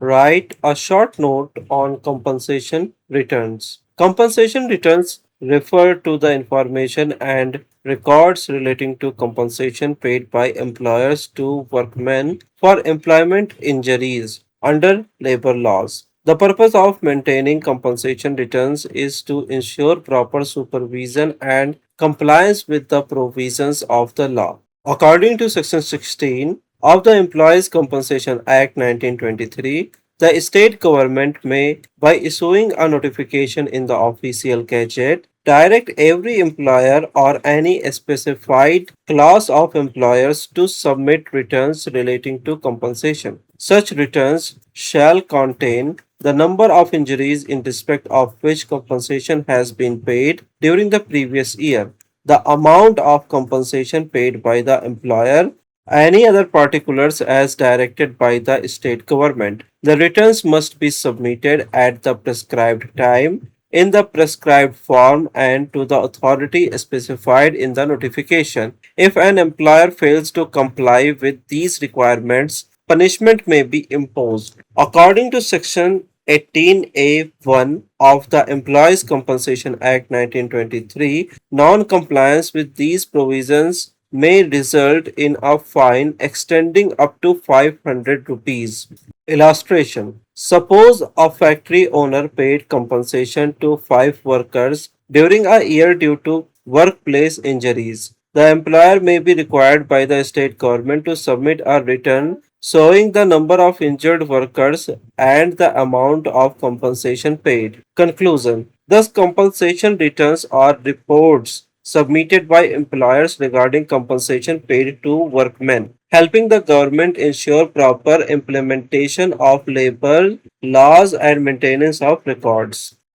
Write a short note on compensation returns. Compensation returns refer to the information and records relating to compensation paid by employers to workmen for employment injuries under labor laws. The purpose of maintaining compensation returns is to ensure proper supervision and compliance with the provisions of the law. According to Section 16 of the Employees Compensation Act 1923, the state government may, by issuing a notification in the official gazette, direct every employer or any specified class of employers to submit returns relating to compensation. Such returns shall contain the number of injuries in respect of which compensation has been paid during the previous year, the amount of compensation paid by the employer, any other particulars as directed by the state government. The returns must be submitted at the prescribed time in the prescribed form and to the authority specified in the notification. If an employer fails to comply with these requirements, punishment may be imposed. According to Section 18A1 of the Employees Compensation Act 1923, non-compliance with these provisions may result in a fine extending up to 500 rupees. Illustration: suppose a factory owner paid compensation to 5 workers during a year due to workplace injuries. The employer may be required by the state government to submit a return showing the number of injured workers and the amount of compensation paid. Conclusion: thus, compensation returns are reports submitted by employers regarding compensation paid to workmen, helping the government ensure proper implementation of labor laws and maintenance of records.